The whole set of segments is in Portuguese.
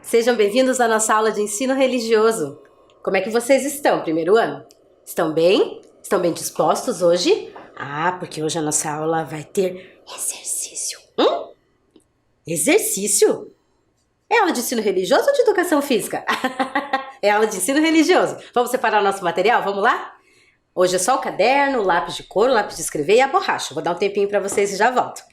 Sejam bem-vindos à nossa aula de ensino religioso. Como é que vocês estão, primeiro ano? Estão bem? Estão bem dispostos hoje? Porque hoje a nossa aula vai ter exercício. Exercício? É aula de ensino religioso ou de educação física? É aula de ensino religioso. Vamos separar o nosso material? Vamos lá? Hoje é só o caderno, o lápis de cor, o lápis de escrever e a borracha. Vou dar um tempinho para vocês e já volto.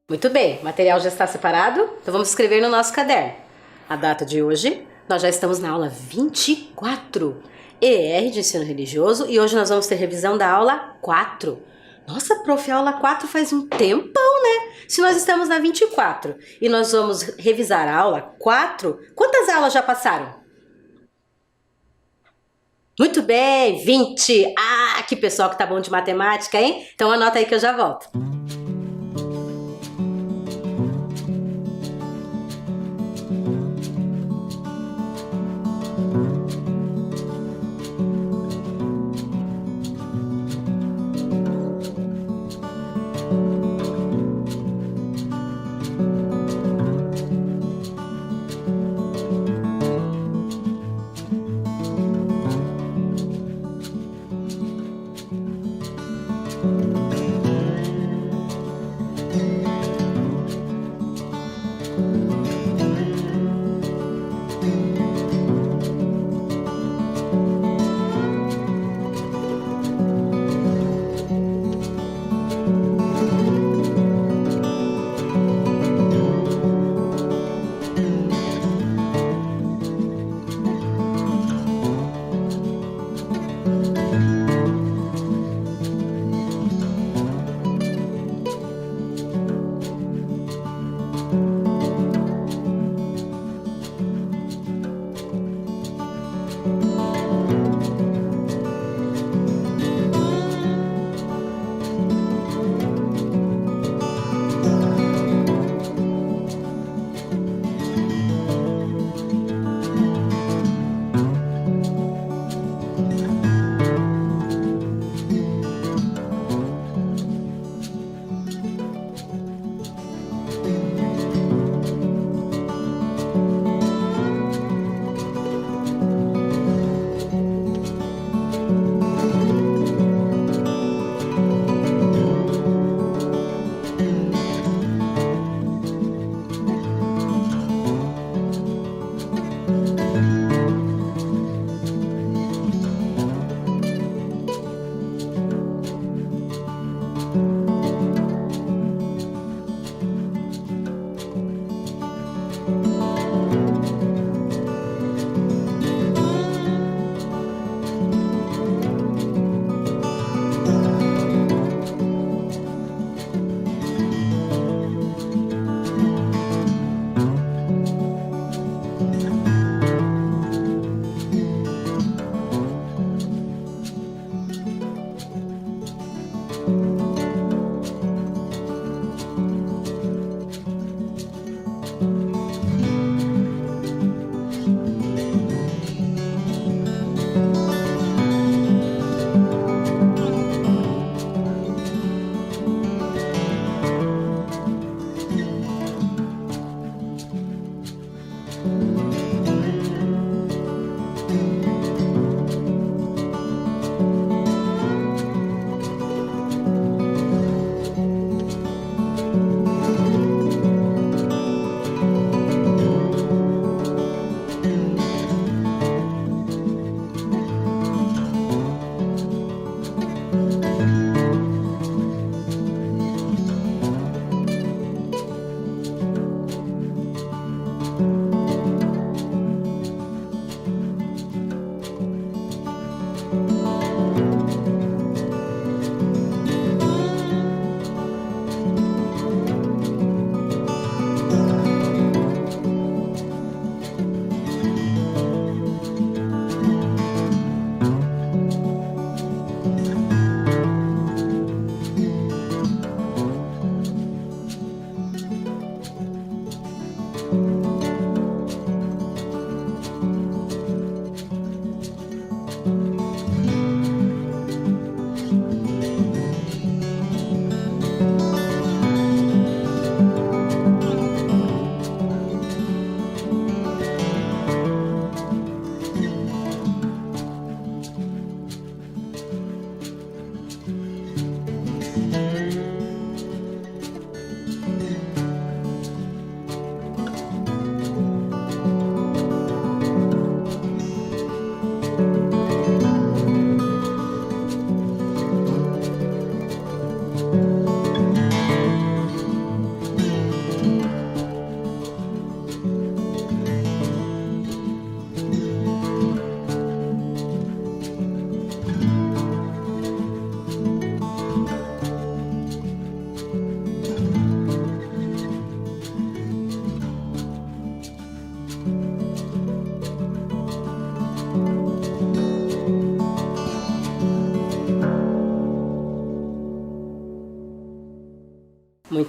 Muito bem, o material já está separado, então vamos escrever no nosso caderno. A data de hoje, nós já estamos na aula 24, ER de ensino religioso, e hoje nós vamos ter revisão da aula 4. Nossa, prof, a aula 4 faz um tempão, né? Se nós estamos na 24 e nós vamos revisar a aula 4, quantas aulas já passaram? Muito bem, 20! Que pessoal que tá bom de matemática, hein? Então anota aí que eu já volto.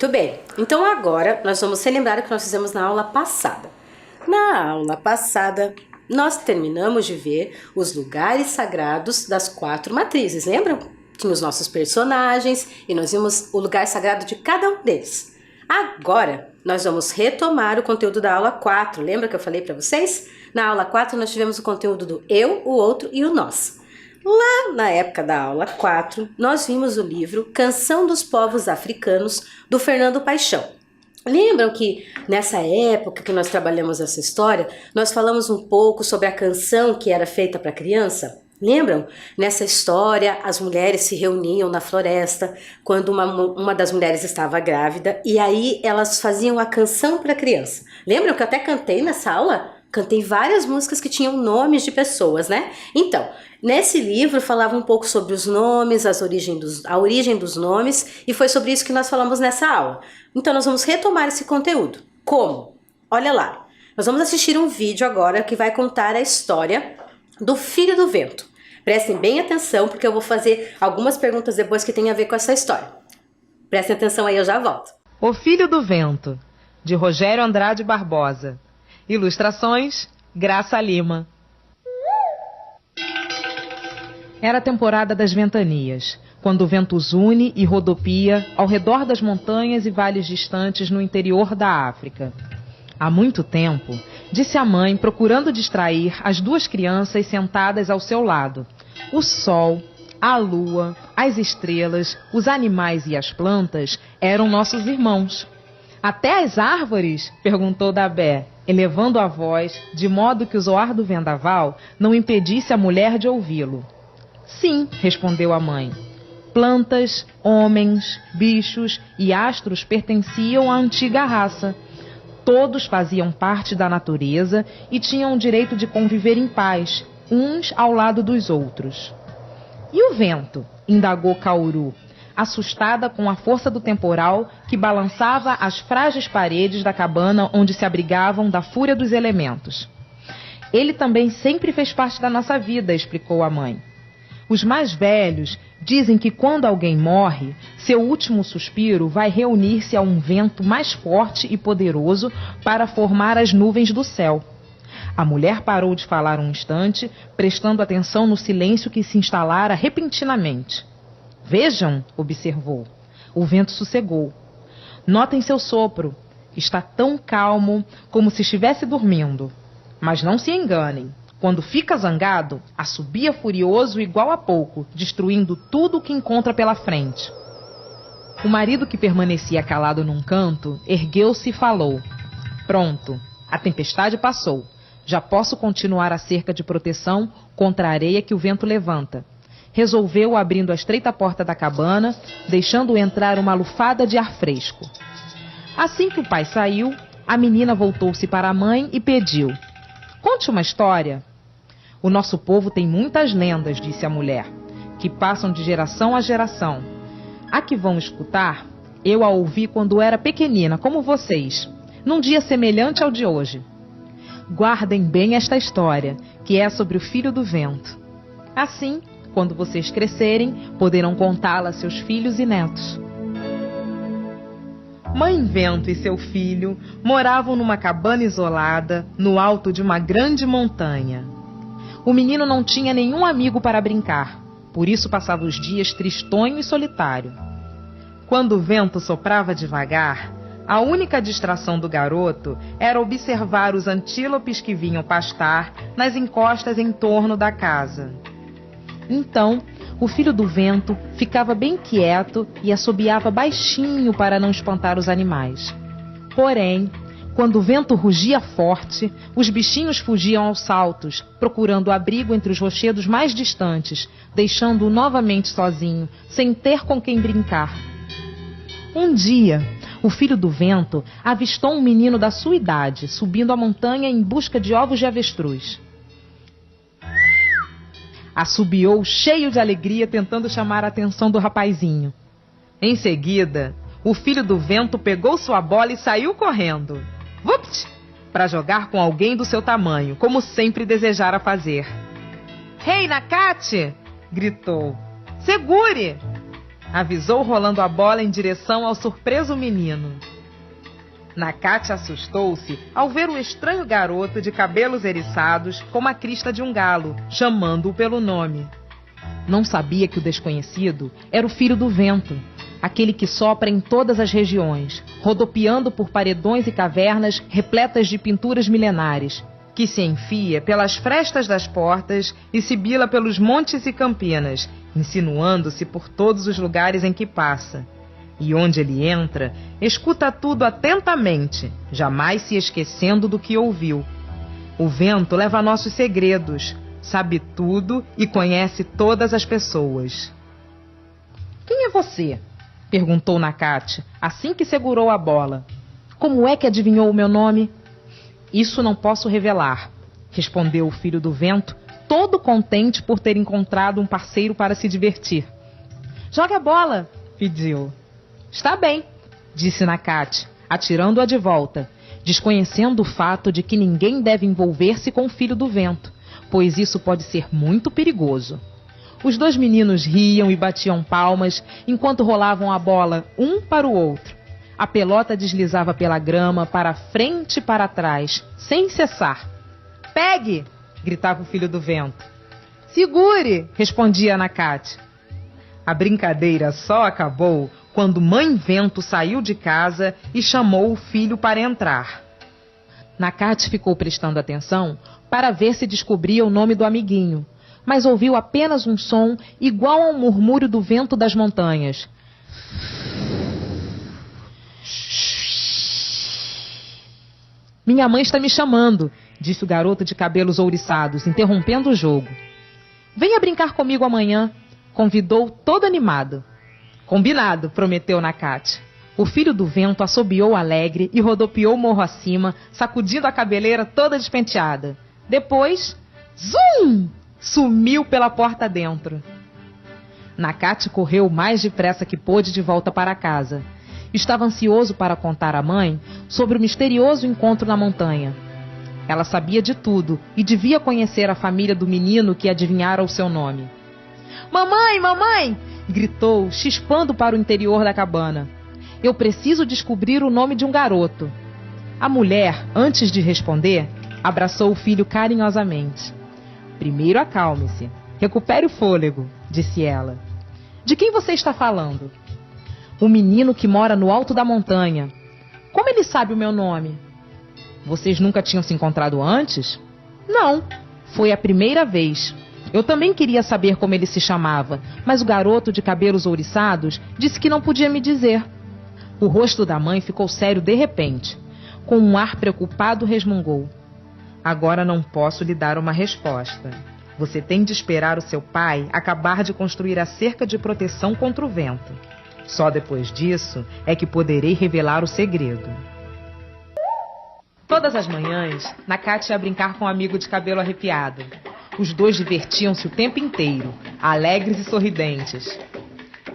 Muito bem, então agora nós vamos relembrar o que nós fizemos na aula passada. Na aula passada, nós terminamos de ver os lugares sagrados das 4 matrizes, lembram? Tinha os nossos personagens e nós vimos o lugar sagrado de cada um deles. Agora, nós vamos retomar o conteúdo da aula 4, lembra que eu falei para vocês? Na aula 4 nós tivemos o conteúdo do eu, o outro e o nós. Lá na época da aula 4, nós vimos o livro Canção dos Povos Africanos, do Fernando Paixão. Lembram que nessa época que nós trabalhamos essa história, nós falamos um pouco sobre a canção que era feita para criança? Lembram? Nessa história, as mulheres se reuniam na floresta quando uma das mulheres estava grávida e aí elas faziam a canção para a criança. Lembram que eu até cantei nessa aula? Cantei várias músicas que tinham nomes de pessoas, né? Então, nesse livro falava um pouco sobre os nomes, a origem dos nomes, e foi sobre isso que nós falamos nessa aula. Então, nós vamos retomar esse conteúdo. Como? Olha lá, nós vamos assistir um vídeo agora que vai contar a história do Filho do Vento. Prestem bem atenção, porque eu vou fazer algumas perguntas depois que tem a ver com essa história. Prestem atenção aí, eu já volto. O Filho do Vento, de Rogério Andrade Barbosa. Ilustrações, Graça Lima. Era a temporada das ventanias, quando o vento zune e rodopia ao redor das montanhas e vales distantes no interior da África. Há muito tempo, disse a mãe, procurando distrair as 2 crianças sentadas ao seu lado. O sol, a lua, as estrelas, os animais e as plantas eram nossos irmãos. Até as árvores? Perguntou Dabé, elevando a voz, de modo que o zoar do vendaval não impedisse a mulher de ouvi-lo. Sim, respondeu a mãe. Plantas, homens, bichos e astros pertenciam à antiga raça. Todos faziam parte da natureza e tinham o direito de conviver em paz, uns ao lado dos outros. E o vento? Indagou Cauru, assustada com a força do temporal que balançava as frágeis paredes da cabana onde se abrigavam da fúria dos elementos. Ele também sempre fez parte da nossa vida, explicou a mãe. Os mais velhos dizem que quando alguém morre, seu último suspiro vai reunir-se a um vento mais forte e poderoso para formar as nuvens do céu. A mulher parou de falar um instante, prestando atenção no silêncio que se instalara repentinamente. Vejam, observou. O vento sossegou. Notem seu sopro. Está tão calmo como se estivesse dormindo. Mas não se enganem. Quando fica zangado, assobia furioso igual a pouco, destruindo tudo o que encontra pela frente. O marido, que permanecia calado num canto, ergueu-se e falou. Pronto, a tempestade passou. Já posso continuar a cerca de proteção contra a areia que o vento levanta. Resolveu abrindo a estreita porta da cabana, deixando entrar uma lufada de ar fresco. Assim que o pai saiu, a menina voltou-se para a mãe e pediu. Conte uma história. O nosso povo tem muitas lendas, disse a mulher, que passam de geração a geração. A que vão escutar, eu a ouvi quando era pequenina, como vocês, num dia semelhante ao de hoje. Guardem bem esta história, que é sobre o Filho do Vento. Assim, quando vocês crescerem, poderão contá-la a seus filhos e netos. Mãe Vento e seu filho moravam numa cabana isolada, no alto de uma grande montanha. O menino não tinha nenhum amigo para brincar, por isso passava os dias tristonho e solitário. Quando o vento soprava devagar, a única distração do garoto era observar os antílopes que vinham pastar nas encostas em torno da casa. Então, o Filho do Vento ficava bem quieto e assobiava baixinho para não espantar os animais. Porém, quando o vento rugia forte, os bichinhos fugiam aos saltos, procurando abrigo entre os rochedos mais distantes, deixando-o novamente sozinho, sem ter com quem brincar. Um dia, o Filho do Vento avistou um menino da sua idade, subindo a montanha em busca de ovos de avestruz. Assobiou cheio de alegria, tentando chamar a atenção do rapazinho. Em seguida, o Filho do Vento pegou sua bola e saiu correndo. Vupt! Para jogar com alguém do seu tamanho, como sempre desejara fazer. Rei Nakate! Gritou. Segure! avisou rolando a bola em direção ao surpreso menino. Nakate assustou-se ao ver o estranho garoto de cabelos eriçados como a crista de um galo, chamando-o pelo nome. Não sabia que o desconhecido era o filho do vento, aquele que sopra em todas as regiões, rodopiando por paredões e cavernas repletas de pinturas milenares, que se enfia pelas frestas das portas e sibila pelos montes e campinas, insinuando-se por todos os lugares em que passa. E onde ele entra, escuta tudo atentamente, jamais se esquecendo do que ouviu. O vento leva nossos segredos, sabe tudo e conhece todas as pessoas. Quem é você? Perguntou Nakate, assim que segurou a bola. Como é que adivinhou o meu nome? Isso não posso revelar, respondeu o filho do vento, todo contente por ter encontrado um parceiro para se divertir. Jogue a bola, pediu. Está bem, disse Nakate, atirando-a de volta, desconhecendo o fato de que ninguém deve envolver-se com o filho do vento, pois isso pode ser muito perigoso. Os dois meninos riam e batiam palmas enquanto rolavam a bola um para o outro. A pelota deslizava pela grama para frente e para trás, sem cessar. Pegue! Gritava o filho do vento. Segure! Respondia Nakate. A brincadeira só acabou quando Mãe Vento saiu de casa e chamou o filho para entrar. Nakate ficou prestando atenção para ver se descobria o nome do amiguinho, mas ouviu apenas um som igual ao murmúrio do vento das montanhas. Minha mãe está me chamando, disse o garoto de cabelos ouriçados, interrompendo o jogo. Venha brincar comigo amanhã, convidou todo animado. Combinado, prometeu Nakate. O filho do vento assobiou alegre e rodopiou morro acima, sacudindo a cabeleira toda despenteada. Depois, zum! Sumiu pela porta dentro. Nakate correu o mais depressa que pôde de volta para casa. Estava ansioso para contar à mãe sobre o misterioso encontro na montanha. Ela sabia de tudo e devia conhecer a família do menino que adivinhara o seu nome. Mamãe, mamãe! Gritou, chispando para o interior da cabana. Eu preciso descobrir o nome de um garoto. A mulher, antes de responder, abraçou o filho carinhosamente. Primeiro acalme-se. Recupere o fôlego, disse ela. De quem você está falando? O menino que mora no alto da montanha. Como ele sabe o meu nome? Vocês nunca tinham se encontrado antes? Não, foi a primeira vez. Eu também queria saber como ele se chamava, mas o garoto de cabelos ouriçados disse que não podia me dizer. O rosto da mãe ficou sério de repente. Com um ar preocupado, resmungou. Agora não posso lhe dar uma resposta. Você tem de esperar o seu pai acabar de construir a cerca de proteção contra o vento. Só depois disso é que poderei revelar o segredo. Todas as manhãs, Nakate ia brincar com um amigo de cabelo arrepiado. Os dois divertiam-se o tempo inteiro, alegres e sorridentes.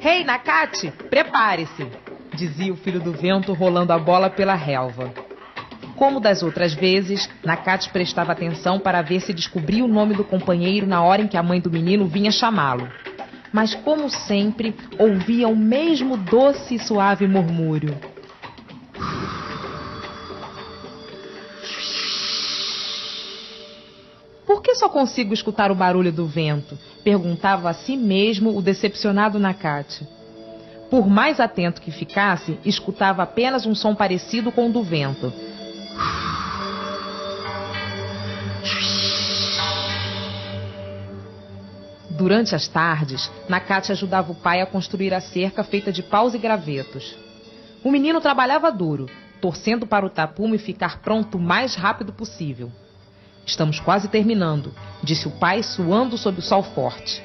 Hey, Nakate, prepare-se, dizia o filho do vento rolando a bola pela relva. Como das outras vezes, Nakate prestava atenção para ver se descobria o nome do companheiro na hora em que a mãe do menino vinha chamá-lo. Mas, como sempre, ouvia o mesmo doce e suave murmúrio. Por que só consigo escutar o barulho do vento? Perguntava a si mesmo o decepcionado Nakate. Por mais atento que ficasse, escutava apenas um som parecido com o do vento. Durante as tardes, Nakate ajudava o pai a construir a cerca feita de paus e gravetos. O menino trabalhava duro, torcendo para o tapume ficar pronto o mais rápido possível. Estamos quase terminando, disse o pai, suando sob o sol forte.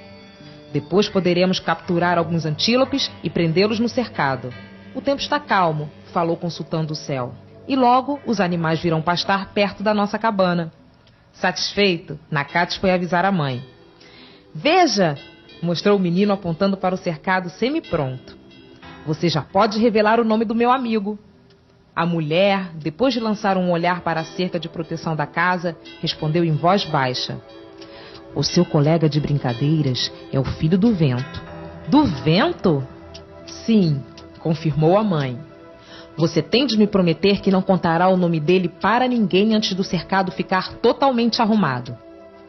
Depois poderemos capturar alguns antílopes e prendê-los no cercado. O tempo está calmo, falou consultando o céu. E logo os animais virão pastar perto da nossa cabana. Satisfeito, Nakate foi avisar a mãe. Veja! Mostrou o menino apontando para o cercado semi-pronto. Você já pode revelar o nome do meu amigo. A mulher, depois de lançar um olhar para a cerca de proteção da casa, respondeu em voz baixa. O seu colega de brincadeiras é o filho do vento. Do vento? Sim, confirmou a mãe. Você tem de me prometer que não contará o nome dele para ninguém antes do cercado ficar totalmente arrumado.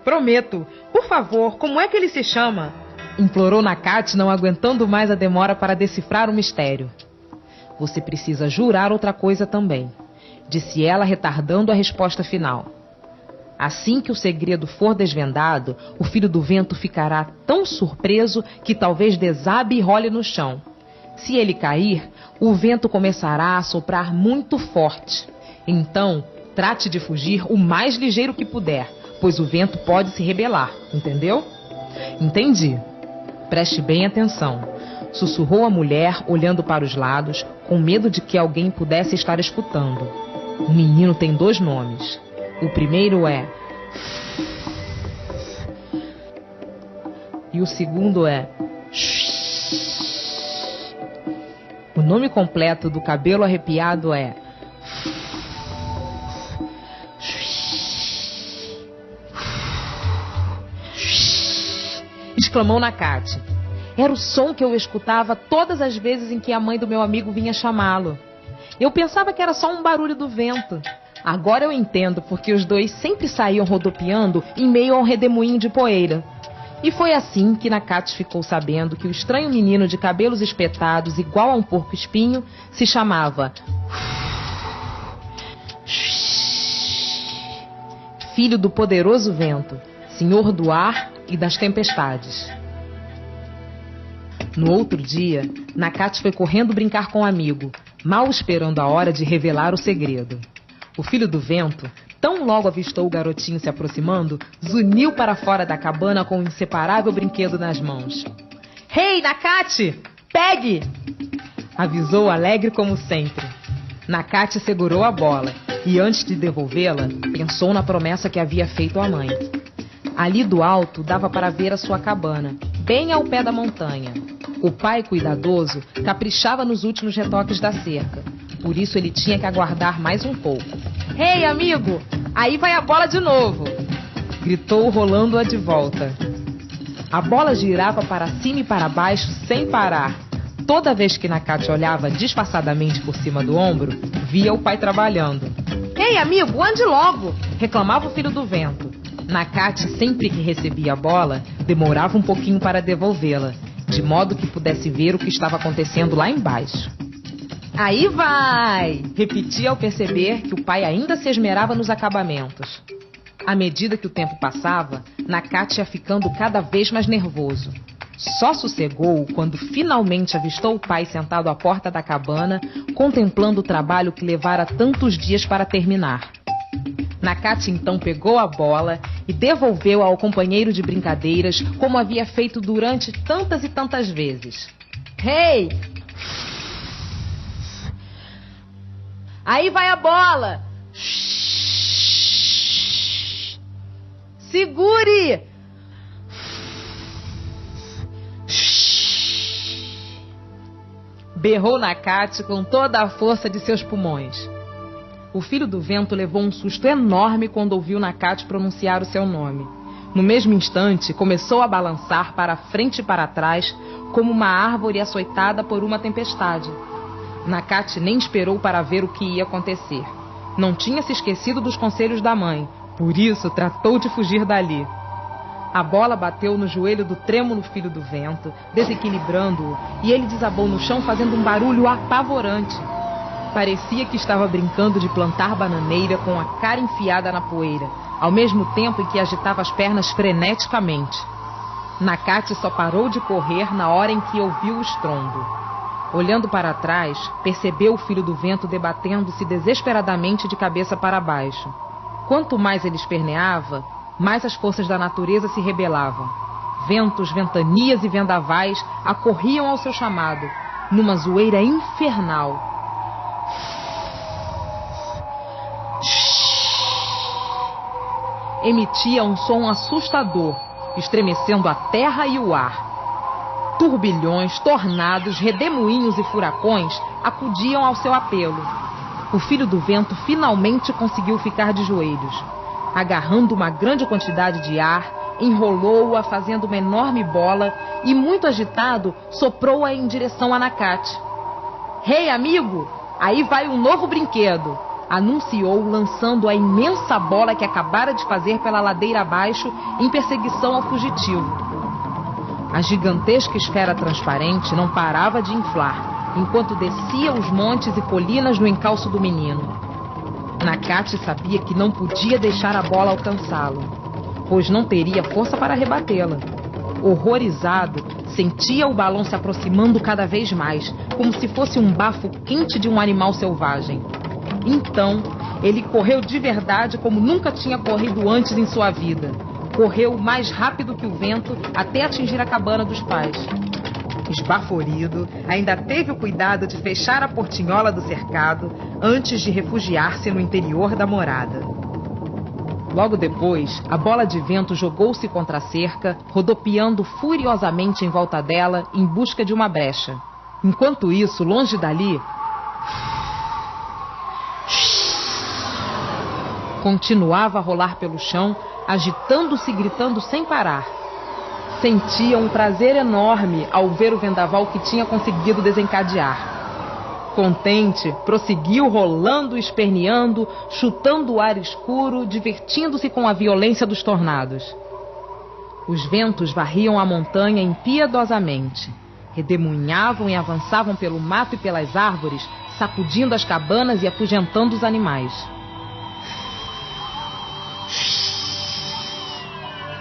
Prometo. Por favor, como é que ele se chama? Implorou Nakate, não aguentando mais a demora para decifrar o mistério. Você precisa jurar outra coisa também, disse ela, retardando a resposta final. Assim que o segredo for desvendado, o filho do vento ficará tão surpreso que talvez desabe e role no chão. Se ele cair, o vento começará a soprar muito forte. Então, trate de fugir o mais ligeiro que puder, pois o vento pode se rebelar, entendeu? Entendi. Preste bem atenção, sussurrou a mulher, olhando para os lados, com medo de que alguém pudesse estar escutando. O menino tem 2 nomes. O primeiro é... E o segundo é... O nome completo do cabelo arrepiado é... Exclamou Nakate. Era o som que eu escutava todas as vezes em que a mãe do meu amigo vinha chamá-lo. Eu pensava que era só um barulho do vento. Agora eu entendo porque os 2 sempre saíam rodopiando em meio a um redemoinho de poeira. E foi assim que Nakate ficou sabendo que o estranho menino de cabelos espetados igual a um porco-espinho se chamava... Filho do poderoso vento, senhor do ar e das tempestades. No outro dia, Nakate foi correndo brincar com um amigo, mal esperando a hora de revelar o segredo. O filho do vento, tão logo avistou o garotinho se aproximando, zuniu para fora da cabana com um inseparável brinquedo nas mãos. Hey, Nakate! Pegue! Avisou alegre como sempre. Nakate segurou a bola e, antes de devolvê-la, pensou na promessa que havia feito à mãe. Ali do alto dava para ver a sua cabana, bem ao pé da montanha. O pai cuidadoso caprichava nos últimos retoques da cerca. Por isso ele tinha que aguardar mais um pouco. Ei, amigo! Aí vai a bola de novo! Gritou, rolando-a de volta. A bola girava para cima e para baixo sem parar. Toda vez que Nakate olhava disfarçadamente por cima do ombro, via o pai trabalhando. Ei, amigo, ande logo! Reclamava o filho do vento. Nakate, sempre que recebia a bola, demorava um pouquinho para devolvê-la, de modo que pudesse ver o que estava acontecendo lá embaixo. Aí vai! Repetia ao perceber que o pai ainda se esmerava nos acabamentos. À medida que o tempo passava, Nakate ia ficando cada vez mais nervoso. Só sossegou quando finalmente avistou o pai sentado à porta da cabana, contemplando o trabalho que levara tantos dias para terminar. Nakate então pegou a bola e devolveu ao companheiro de brincadeiras como havia feito durante tantas e tantas vezes. Hey! Aí vai a bola! Segure! Berrou Nakate com toda a força de seus pulmões. O filho do vento levou um susto enorme quando ouviu Nakate pronunciar o seu nome. No mesmo instante, começou a balançar para frente e para trás, como uma árvore açoitada por uma tempestade. Nakate nem esperou para ver o que ia acontecer. Não tinha se esquecido dos conselhos da mãe, por isso tratou de fugir dali. A bola bateu no joelho do trêmulo filho do vento, desequilibrando-o, e ele desabou no chão fazendo um barulho apavorante. Parecia que estava brincando de plantar bananeira com a cara enfiada na poeira, ao mesmo tempo em que agitava as pernas freneticamente. Nakate só parou de correr na hora em que ouviu o estrondo. Olhando para trás, percebeu o filho do vento debatendo-se desesperadamente de cabeça para baixo. Quanto mais ele esperneava, mais as forças da natureza se rebelavam. Ventos, ventanias e vendavais acorriam ao seu chamado, numa zoeira infernal. Emitia um som assustador, estremecendo a terra e o ar. Turbilhões, tornados, redemoinhos e furacões acudiam ao seu apelo. O filho do vento finalmente conseguiu ficar de joelhos. Agarrando uma grande quantidade de ar, enrolou-a fazendo uma enorme bola e, muito agitado, soprou-a em direção a Nakate. "Rei, amigo, aí vai um novo brinquedo", anunciou, lançando a imensa bola que acabara de fazer pela ladeira abaixo em perseguição ao fugitivo. A gigantesca esfera transparente não parava de inflar, enquanto descia os montes e colinas no encalço do menino. Nakate sabia que não podia deixar a bola alcançá-lo, pois não teria força para rebatê-la. Horrorizado, sentia o balão se aproximando cada vez mais, como se fosse um bafo quente de um animal selvagem. Então, ele correu de verdade como nunca tinha corrido antes em sua vida. Correu mais rápido que o vento até atingir a cabana dos pais. Esbaforido, ainda teve o cuidado de fechar a portinhola do cercado antes de refugiar-se no interior da morada. Logo depois, a bola de vento jogou-se contra a cerca, rodopiando furiosamente em volta dela em busca de uma brecha. Enquanto isso, longe dali, continuava a rolar pelo chão, agitando-se e gritando sem parar. Sentia um prazer enorme ao ver o vendaval que tinha conseguido desencadear. Contente, prosseguiu rolando, esperneando, chutando o ar escuro, divertindo-se com a violência dos tornados. Os ventos varriam a montanha impiedosamente. Redemoinhavam e avançavam pelo mato e pelas árvores, sacudindo as cabanas e afugentando os animais.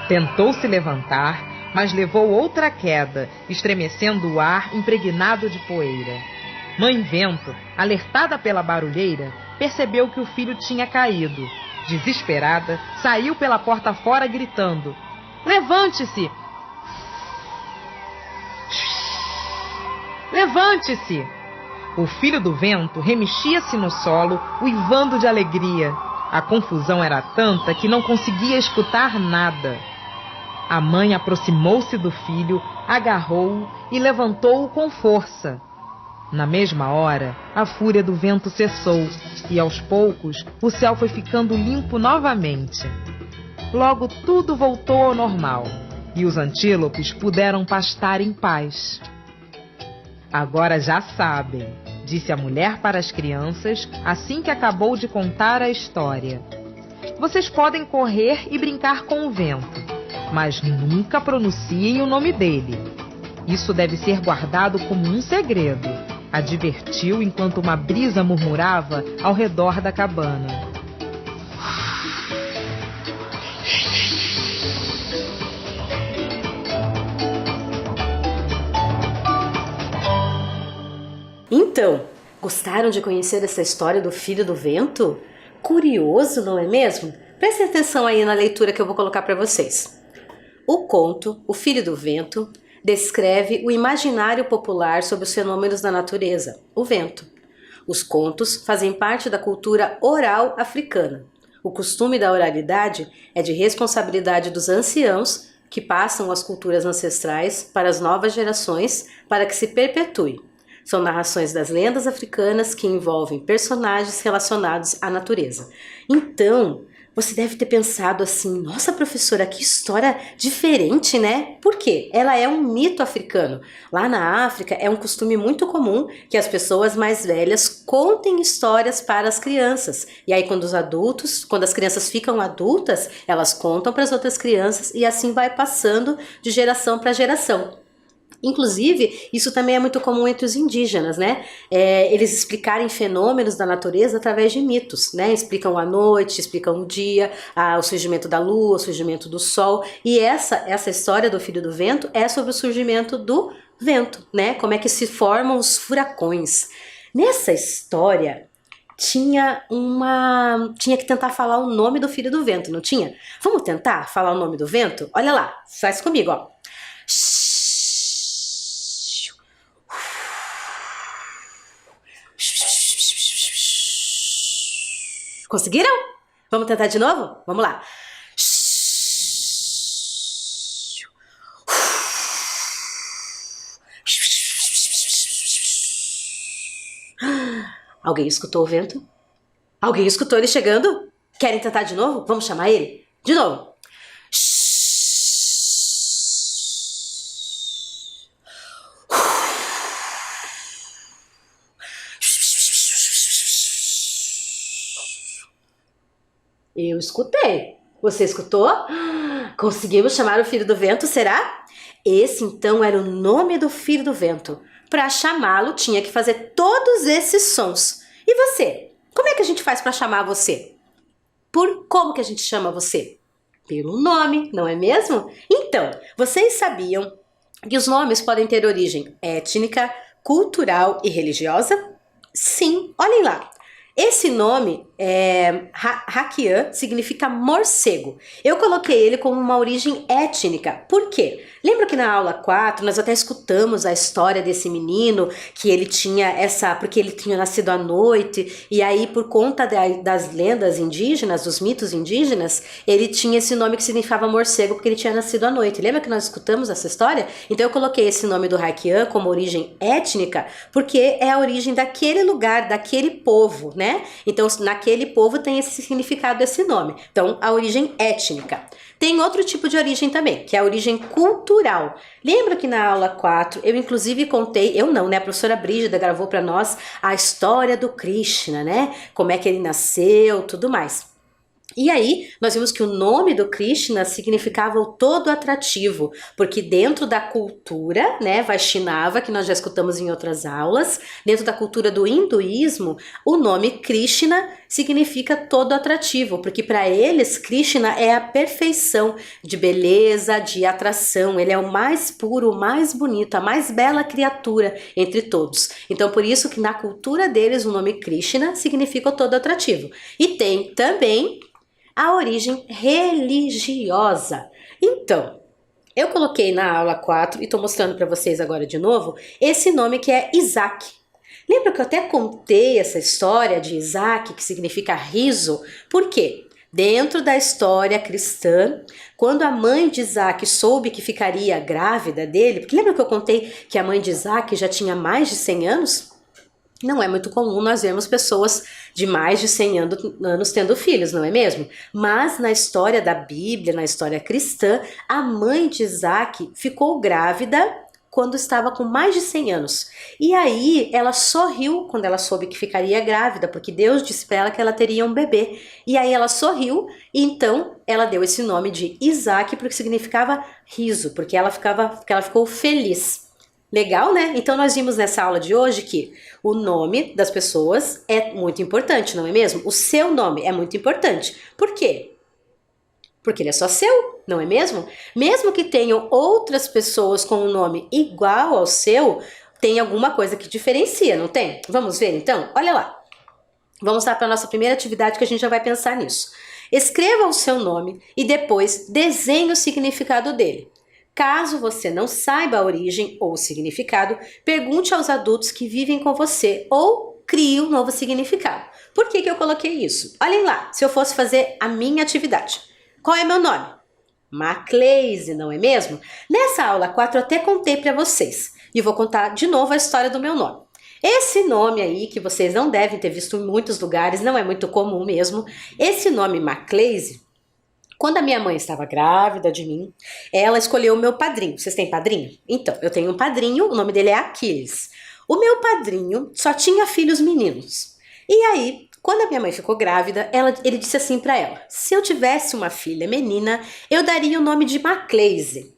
Tentou se levantar, mas levou outra queda, estremecendo o ar impregnado de poeira. Mãe Vento, alertada pela barulheira, percebeu que o filho tinha caído. Desesperada, saiu pela porta fora gritando: "Levante-se! Levante-se!" O filho do vento remexia-se no solo, uivando de alegria. A confusão era tanta que não conseguia escutar nada. A mãe aproximou-se do filho, agarrou-o e levantou-o com força. Na mesma hora, a fúria do vento cessou e, aos poucos, o céu foi ficando limpo novamente. Logo tudo voltou ao normal e os antílopes puderam pastar em paz. "Agora já sabem", disse a mulher para as crianças assim que acabou de contar a história. "Vocês podem correr e brincar com o vento, mas nunca pronunciem o nome dele. Isso deve ser guardado como um segredo", advertiu enquanto uma brisa murmurava ao redor da cabana. Então, gostaram de conhecer essa história do filho do vento? Curioso, não é mesmo? Prestem atenção aí na leitura que eu vou colocar para vocês. O conto O Filho do Vento descreve o imaginário popular sobre os fenômenos da natureza, o vento. Os contos fazem parte da cultura oral africana. O costume da oralidade é de responsabilidade dos anciãos que passam as culturas ancestrais para as novas gerações para que se perpetue. São narrações das lendas africanas que envolvem personagens relacionados à natureza. Então, você deve ter pensado assim: nossa, professora, que história diferente, né? Por quê? Ela é um mito africano. Lá na África é um costume muito comum que as pessoas mais velhas contem histórias para as crianças. E aí quando as crianças ficam adultas, elas contam para as outras crianças e assim vai passando de geração para geração. Inclusive, isso também é muito comum entre os indígenas, né? Eles explicarem fenômenos da natureza através de mitos, né? Explicam a noite, explicam o dia, o surgimento da lua, o surgimento do sol. E essa história do Filho do Vento é sobre o surgimento do vento, né? Como é que se formam os furacões. Nessa história, tinha que tentar falar o nome do Filho do Vento, não tinha? Vamos tentar falar o nome do vento? Olha lá, faz comigo, ó. Conseguiram? Vamos tentar de novo? Vamos lá. Alguém escutou o vento? Alguém escutou ele chegando? Querem tentar de novo? Vamos chamar ele? De novo. Eu escutei. Você escutou? Conseguimos chamar o filho do vento, será? Esse então era o nome do filho do vento. Para chamá-lo, tinha que fazer todos esses sons. E você? Como é que a gente faz para chamar você? Como que a gente chama você? Pelo nome, não é mesmo? Então, vocês sabiam que os nomes podem ter origem étnica, cultural e religiosa? Sim, olhem lá. Esse nome, Hakian, significa morcego. Eu coloquei ele como uma origem étnica. Por quê? Lembra que na aula 4 nós até escutamos a história desse menino, que ele tinha porque ele tinha nascido à noite, e aí por conta das lendas indígenas, dos mitos indígenas, ele tinha esse nome que significava morcego, porque ele tinha nascido à noite. Lembra que nós escutamos essa história? Então eu coloquei esse nome do Hakian como origem étnica, porque é a origem daquele lugar, daquele povo, né? Então, naquele povo tem esse significado, esse nome. Então, a origem étnica. Tem outro tipo de origem também, que é a origem cultural. Lembra que na aula 4, eu inclusive contei, eu não, né? A professora Brígida gravou para nós a história do Krishna, né? Como é que ele nasceu, tudo mais. E aí, nós vimos que o nome do Krishna significava o todo atrativo, porque dentro da cultura, né, Vaishnava, que nós já escutamos em outras aulas, dentro da cultura do hinduísmo, o nome Krishna significa todo atrativo, porque para eles, Krishna é a perfeição de beleza, de atração, ele é o mais puro, o mais bonito, a mais bela criatura entre todos. Então, por isso que na cultura deles, o nome Krishna significa o todo atrativo. E tem também a origem religiosa. Então, eu coloquei na aula 4 e estou mostrando para vocês agora de novo esse nome que é Isaac. Lembra que eu até contei essa história de Isaac, que significa riso? Por quê? Dentro da história cristã, quando a mãe de Isaac soube que ficaria grávida dele, porque lembra que eu contei que a mãe de Isaac já tinha mais de 100 anos? Não é muito comum nós vermos pessoas de mais de 100 anos tendo filhos, não é mesmo? Mas na história da Bíblia, na história cristã, a mãe de Isaac ficou grávida quando estava com mais de 100 anos. E aí ela sorriu quando ela soube que ficaria grávida, porque Deus disse para ela que ela teria um bebê. E aí ela sorriu e então ela deu esse nome de Isaac, porque significava riso, porque ela ficou feliz. Legal, né? Então nós vimos nessa aula de hoje que o nome das pessoas é muito importante, não é mesmo? O seu nome é muito importante. Por quê? Porque ele é só seu, não é mesmo? Mesmo que tenham outras pessoas com um nome igual ao seu, tem alguma coisa que diferencia, não tem? Vamos ver então? Olha lá. Vamos lá para a nossa primeira atividade que a gente já vai pensar nisso. Escreva o seu nome e depois desenhe o significado dele. Caso você não saiba a origem ou o significado, pergunte aos adultos que vivem com você ou crie um novo significado. Por que eu coloquei isso? Olhem lá, se eu fosse fazer a minha atividade. Qual é meu nome? Macleise, não é mesmo? Nessa aula 4 eu até contei para vocês e vou contar de novo a história do meu nome. Esse nome aí, que vocês não devem ter visto em muitos lugares, não é muito comum mesmo, esse nome Macleise, quando a minha mãe estava grávida de mim, ela escolheu o meu padrinho. Vocês têm padrinho? Então, eu tenho um padrinho, o nome dele é Aquiles. O meu padrinho só tinha filhos meninos. E aí, quando a minha mãe ficou grávida, ele disse assim para ela: se eu tivesse uma filha menina, eu daria o nome de Macleise.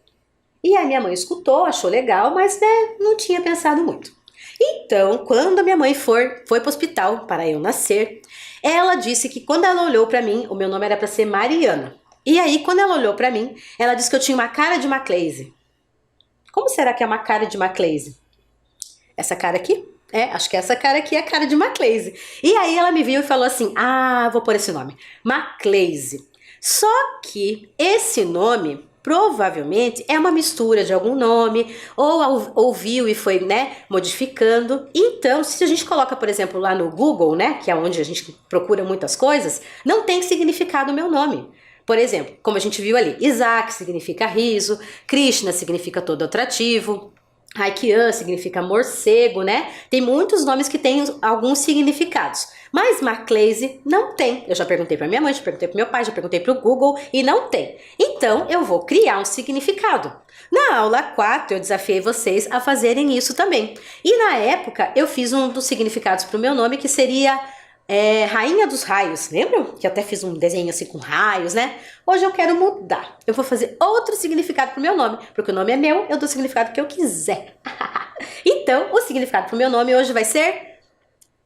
E a minha mãe escutou, achou legal, mas não tinha pensado muito. Então, quando a minha mãe foi para o hospital para eu nascer, ela disse que quando ela olhou para mim, o meu nome era para ser Mariana. E aí, quando ela olhou pra mim, ela disse que eu tinha uma cara de Macleise. Como será que é uma cara de Macleise? Essa cara aqui? Acho que essa cara aqui é a cara de Macleise. E aí ela me viu e falou assim: vou pôr esse nome, Macleise. Só que esse nome provavelmente é uma mistura de algum nome, ou ouviu e foi, modificando. Então, se a gente coloca, por exemplo, lá no Google, que é onde a gente procura muitas coisas, não tem significado o meu nome. Por exemplo, como a gente viu ali, Isaac significa riso, Krishna significa todo atrativo, Hakian significa morcego, Tem muitos nomes que têm alguns significados, mas Macleise não tem. Eu já perguntei para minha mãe, já perguntei para meu pai, já perguntei para o Google e não tem. Então eu vou criar um significado. Na aula 4 eu desafiei vocês a fazerem isso também. E na época eu fiz um dos significados para o meu nome que seria Rainha dos Raios, lembram? Que eu até fiz um desenho assim com raios, né? Hoje eu quero mudar. Eu vou fazer outro significado pro meu nome, porque o nome é meu, eu dou o significado que eu quiser. Então, o significado pro meu nome hoje vai ser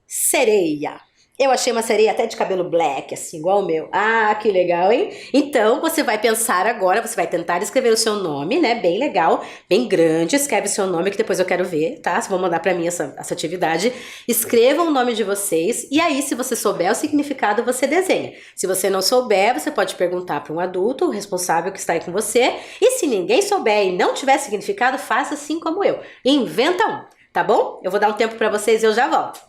sereia. Eu achei uma sereia até de cabelo black, assim, igual o meu. Ah, que legal, hein? Então, você vai pensar agora, você vai tentar escrever o seu nome, né? Bem legal, bem grande. Escreve o seu nome, que depois eu quero ver, tá? Vocês vão mandar pra mim essa atividade. Escrevam o nome de vocês e aí, se você souber o significado, você desenha. Se você não souber, você pode perguntar para um adulto, o responsável que está aí com você. E se ninguém souber e não tiver significado, faça assim como eu. Inventa um, tá bom? Eu vou dar um tempo pra vocês e eu já volto.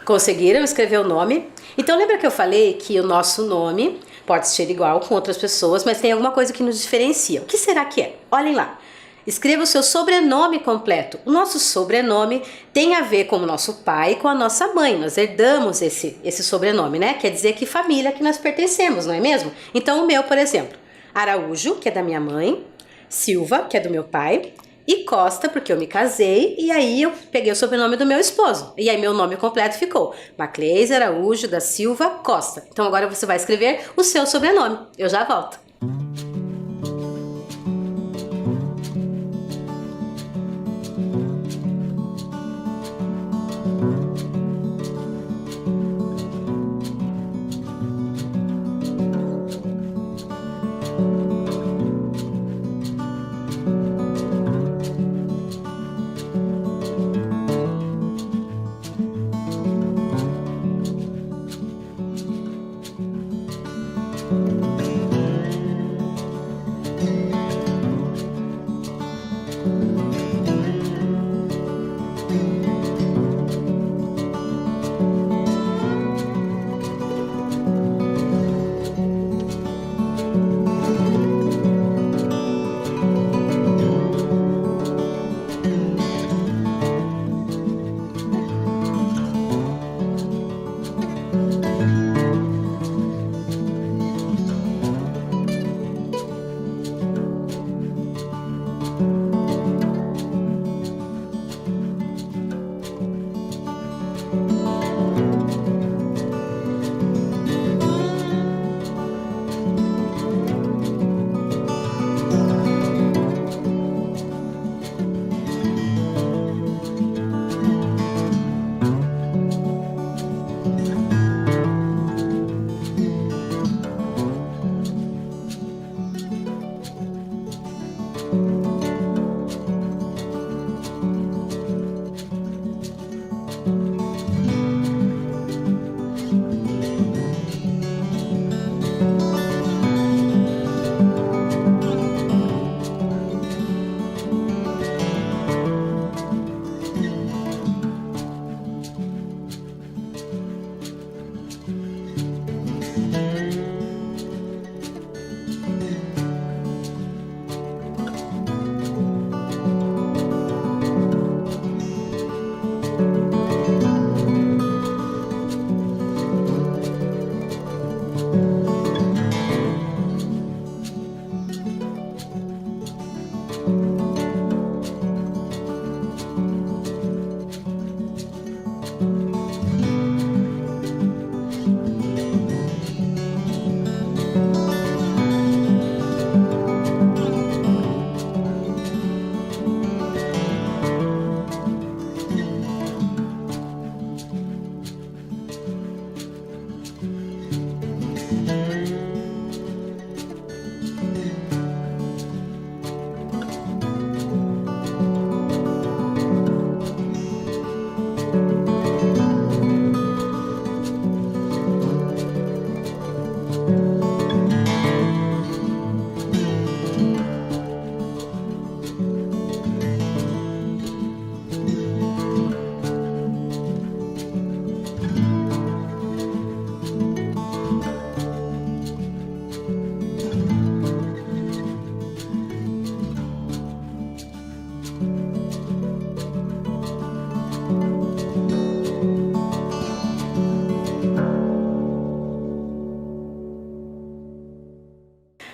Conseguiram escrever o nome? Então lembra que eu falei que o nosso nome pode ser igual com outras pessoas, mas tem alguma coisa que nos diferencia. O que será que é? Olhem lá. Escreva o seu sobrenome completo. O nosso sobrenome tem a ver com o nosso pai e com a nossa mãe. Nós herdamos esse sobrenome, né? Quer dizer que família que nós pertencemos, não é mesmo? Então o meu, por exemplo, Araújo, que é da minha mãe, Silva, que é do meu pai, e Costa, porque eu me casei, e aí eu peguei o sobrenome do meu esposo. E aí meu nome completo ficou Macleise Araújo da Silva Costa. Então agora você vai escrever o seu sobrenome. Eu já volto.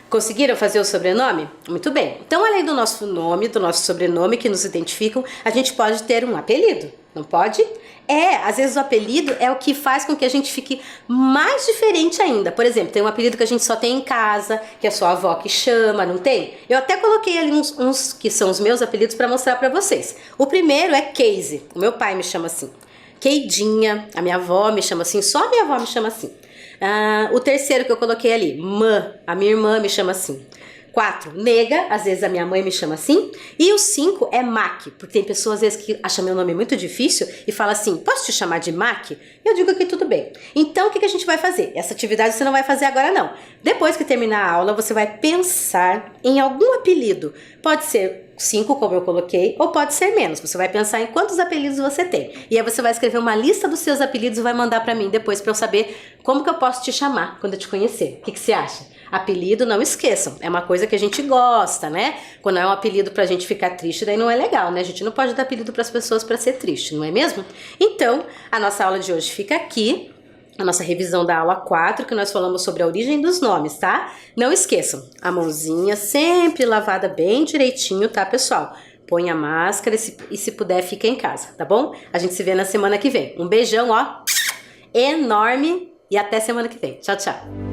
Conseguiram fazer o sobrenome? Muito bem. Então, além do nosso nome, do nosso sobrenome que nos identificam, a gente pode ter um apelido, não pode? Às vezes o apelido é o que faz com que a gente fique mais diferente ainda. Por exemplo, tem um apelido que a gente só tem em casa, que é só a avó que chama, não tem? Eu até coloquei ali uns que são os meus apelidos para mostrar para vocês. O primeiro é Casey, o meu pai me chama assim. Queidinha, a minha avó me chama assim, só a minha avó me chama assim. O terceiro que eu coloquei ali, Mã, a minha irmã me chama assim. 4, nega, às vezes a minha mãe me chama assim. E o 5 é Mac, porque tem pessoas às vezes que acham meu nome muito difícil e fala assim, posso te chamar de Mac? Eu digo que tudo bem. Então o que a gente vai fazer? Essa atividade você não vai fazer agora não. Depois que terminar a aula, você vai pensar em algum apelido. Pode ser 5, como eu coloquei, ou pode ser menos. Você vai pensar em quantos apelidos você tem. E aí você vai escrever uma lista dos seus apelidos e vai mandar pra mim depois pra eu saber como que eu posso te chamar quando eu te conhecer. O que você acha? Apelido, não esqueçam, é uma coisa que a gente gosta, né? Quando é um apelido pra gente ficar triste, daí não é legal, né? A gente não pode dar apelido pras pessoas pra ser triste, não é mesmo? Então, a nossa aula de hoje fica aqui. A nossa revisão da aula 4, que nós falamos sobre a origem dos nomes, tá? Não esqueçam, a mãozinha sempre lavada bem direitinho, tá, pessoal? Põe a máscara e se puder, fica em casa, tá bom? A gente se vê na semana que vem. Um beijão, ó, enorme e até semana que vem. Tchau, tchau.